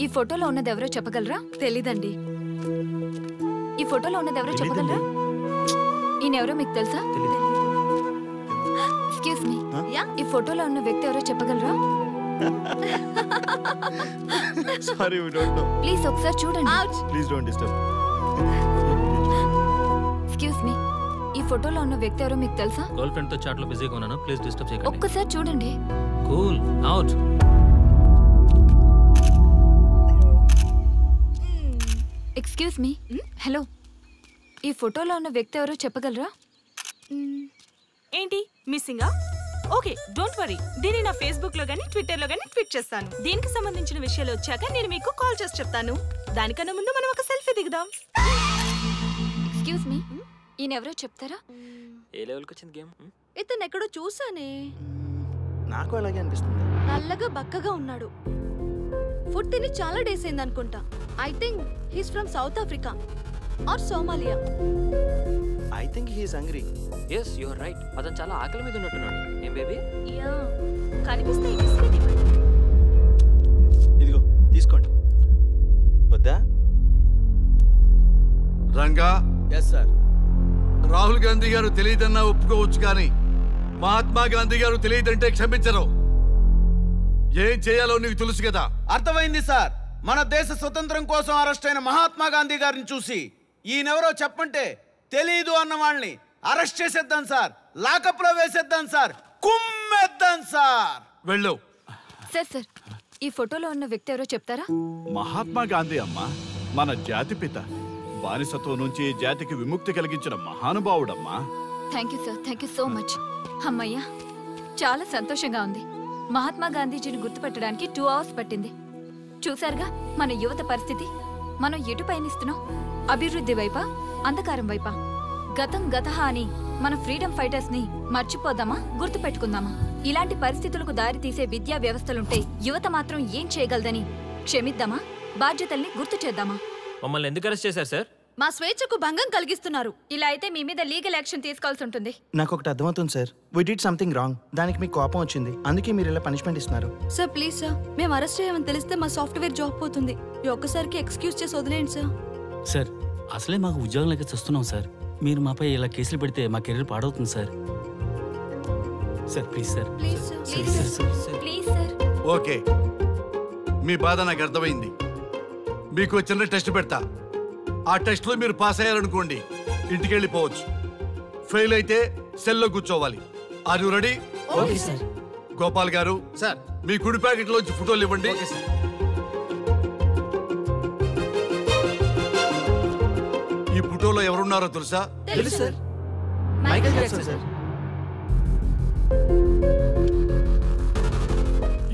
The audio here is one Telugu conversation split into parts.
ఈ ఫోటోలో ఉన్నది ఎవరో చెప్పగలరా? తెలీదండి. ఈ ఫోటోలో ఉన్నది ఎవరో చెప్పగలరా? ఈయనెవరో మీకు తెలుసా? ఎక్స్క్యూజ్ మీ, ఈ ఫోటోలో ఉన్న వ్యక్తి ఎవరో చెప్పగలరా? Sorry, we don't know. Please ఒకసారి చూడండి. Please don't disturb. Excuse me, ఈ ఫోటోలో ఉన్న వ్యక్తి ఎవరో మీకు తెలుసా? గర్ల్ ఫ్రెండ్ తో చాట్ లో బిజీగా ఉన్నాను, ప్లీజ్ డిస్టర్బ్ చేయకండి. ఒక్కసారి చూడండి. Cool out. Excuse me, hello, ఈ ఫోటోలో ఉన్న వ్యక్తి ఎవరో చెప్పగలరా? ఏంటి మిస్సింగా? Okay, don't worry. దీన్ని నా ఫేస్బుక్ లో గానీ ట్విట్టర్ లో గానీ ట్వీట్ చేస్తాను. దీనికి సంబంధించిన విషయాలు వచ్చాక నేను మీకు కాల్ చేసి చెప్తాను. దానికన్నా ముందు మనం ఒక సెల్ఫీ దిగుదాం. ఎక్స్క్యూజ్ మీ, ఈయన ఎవరో చెప్తారా? ఏ లెవెల్కి వచ్చింది గేమ్? ఇతను ఎక్కడో చూసానే. నాకు అలాగే అనిపిస్తుంది. నల్లగా బక్కగా ఉన్నాడు. ఫుడ్ తిని చాలా డేస్ అయింది అనుకుంటా. I think he's from south Africa or Somalia. I think he is hungry. yes you are right. అతను చాలా ఆకలి మీద ఉన్నట్టున్నాడు. ఏం బేబీ? యా, కనిపిస్తే ఈ బిస్కెట్ ఇవ్వండి. ఇదిగో తీసుకోండి. వద్దా? రంగా. Yes sir. రాహుల్ గాంధీ గారు తెలియదన్నా ఒప్పుకోవచ్చు, కానీ మహాత్మా గాంధీ గారు తెలియదంటే క్షమించరు. ఏం చేయాలో నీకు తెలుసు కదా. అర్థమైంది సార్. మన దేశ స్వతంత్రం కోసం అరెస్ట్ అయిన మహాత్మా గాంధీ గారిని చూసి ఈయనెవరో చెప్పంటే తెలీదు అన్న వాళ్ళని అరెస్ట్ చేసేద్దాం సార్. లాకప్ లో వేసేద్దాం సార్. కుమ్మేద్దాం సార్. వెళ్ళు. సార్ సార్, ఈ ఫోటోలో ఉన్న వ్యక్తి ఎవరో చెప్తారా? మహాత్మా గాంధీ అమ్మ, మన జాతిపిత. బానిసత్వం నుంచి జాతికి విముక్తి కలిగించిన మహానుభావుడమ్మా. Thank you sir, thank you so much. అమ్మయ్యా, చాలా సంతోషంగా ఉంది. మహాత్మా గాంధీజీని గుర్తుపెట్టడానికి 2 hours పట్టింది. చూసారుగా మన యువత పరిస్థితి. మనం ఎటు పయనిస్తున్నాం? అభివృద్ధి వైపా, అంధకారం వైపా? గతం గతహ అని మన ఫ్రీడమ్ ఫైటర్స్ ని మర్చిపోదామా, గుర్తుపెట్టుకుందామా? ఇలాంటి పరిస్థితులకు దారి తీసే విద్యా వ్యవస్థలుంటే యువత మాత్రం ఏం చేయగలదని క్షమిద్దామా, బాధ్యతల్ని గుర్తు చేద్దామా? మమ్మల్ని ఎందుకు అరెస్ట్ చేశారు సార్? మా స్వేచ్ఛకు భంగం కలిగిస్తున్నారు. ఇలా అయితే మీ మీద లీగల్ యాక్షన్ తీసుకోవాల్సి ఉంటుంది. నాకు ఒకటి అర్థమవుతుంది sir. We did something wrong. దానికి మీకు కోపం వచ్చింది, అందుకే మీరు ఇలా పనిష్మెంట్ ఇస్తున్నారు. సార్ ప్లీజ్ సార్, మేము అరెస్ట్ అయ్యామని తెలిస్తే మా సాఫ్ట్వేర్ జాబ్ పోతుంది. ఈ ఒక్కసారికి ఎక్స్క్యూజ్ చేసి వదిలేండి సార్. సార్ అసలే మాకు ఉద్యోగం లేక చూస్తున్నాం సార్. మీరు మాపై ఇలా కేసులు పెడితే మా కెరీర్ పాడవుతుంది sir. Sir please sir. Please sir, please sir. Okay, మీ బాధ నాకు అర్థమైంది. మీకు చిన్న టెస్ట్ పెడతా. ఆ టెస్ట్ లో మీరు పాస్ అయ్యారనుకోండి, ఇంటికి వెళ్ళిపోవచ్చు. ఫెయిల్ అయితే సెల్లో కూర్చోవాలి. Are you ready? Okay sir. Gopal గారు సార్, మీ కుడి ప్యాకెట్ లోంచి ఫోటోలు ఇవ్వండి. ఈ ఫోటోలో ఎవరున్నారో తెలుసా? తెలుసు సార్. Michael Jackson sir.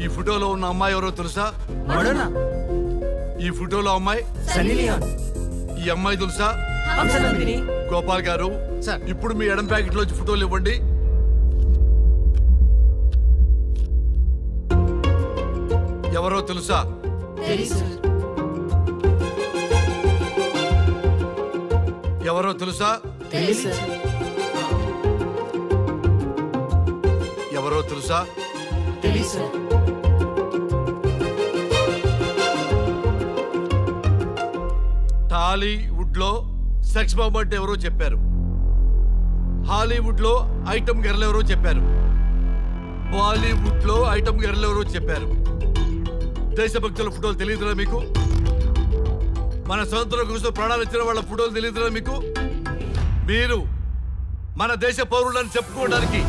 ఈ ఫోటోలో ఉన్న అమ్మాయి ఎవరో తెలుసా? మడోనా. ఈ ఫోటోలో అమ్మాయి సన్నీ లియోన్. ఈ అమ్మాయి తెలుసా? హంసనందిని. గోపాల్ గారు సార్. ఇప్పుడు మీ ఎడం ప్యాకెట్ లోంచి ఫోటోలు ఇవ్వండి. ఎవరో తెలుసా? ఎవరో తెలుసా? ఎవరో తెలుసా? టాలీవుడ్ లో సెక్స్ బాంబ్ అంటే ఎవరో చెప్పారు. హాలీవుడ్ లో ఐటమ్ గర్ల్ ఎవరో చెప్పారు. బాలీవుడ్ లో ఐటమ్ గర్ల్ ఎవరో చెప్పారు. దేశభక్తుల ఫోటోలు తెలియదురా మీకు? మన స్వతంత్రం కోసం ప్రాణాలు ఇచ్చిన వాళ్ళ ఫోటోలు తెలియదురా మీకు? మీరు మన దేశ పౌరులని చెప్పుకోవడానికి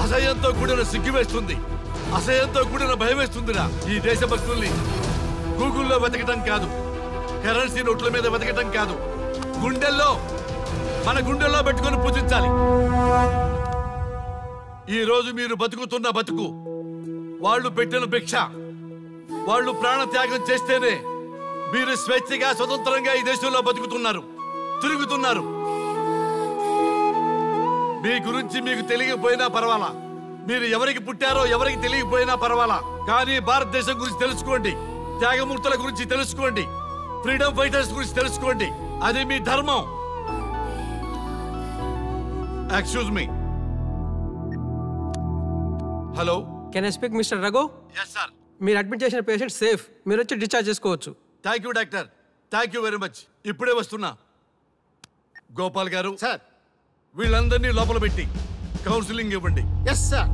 అసహ్యంతో కూడిన సిగ్గు వేస్తుంది, అసహ్యంతో కూడిన భయం వేస్తుందిరా. ఈ దేశభక్తుల్ని గూగుల్లో వెతకటం కాదు, కరెన్సీ నోట్ల మీద వెతకటం కాదు, గుండెల్లో, మన గుండెల్లో పెట్టుకొని పూజించాలి. ఈ రోజు మీరు బతుకుతున్న బతుకు వాళ్ళు పెట్టిన భిక్ష. వాళ్ళు ప్రాణ త్యాగం చేస్తేనే మీరు స్వేచ్ఛగా స్వతంత్రంగా ఈ దేశంలో బతుకుతున్నారు, తిరుగుతున్నారు. మీ గురించి మీకు తెలియకపోయినా పర్వాలా, మీరు ఎవరికి పుట్టారో ఎవరికి తెలియకపోయినా పర్వాలా, కానీ భారతదేశం గురించి తెలుసుకోండి, త్యాగమూర్తుల గురించి తెలుసుకోండి, ఫ్రీడమ్ ఫైటర్స్ గురించి తెలుసుకోండి. అది మీ ధర్మం. Excuse me. Hello, can I speak mister Raghu? Yes sir. మీరు అడ్మిట్ చేసిన పేషెంట్ సేఫ్, మీరు వచ్చి డిశ్చార్జ్ చేసుకోవచ్చు. Thank you doctor, thank you very much. ఇప్పుడే వస్తున్నా. గోపాల్ గారు సార్. వీళ్ళందరినీ లోపల పెట్టి కౌన్సిలింగ్ ఇవ్వండి. Yes sir.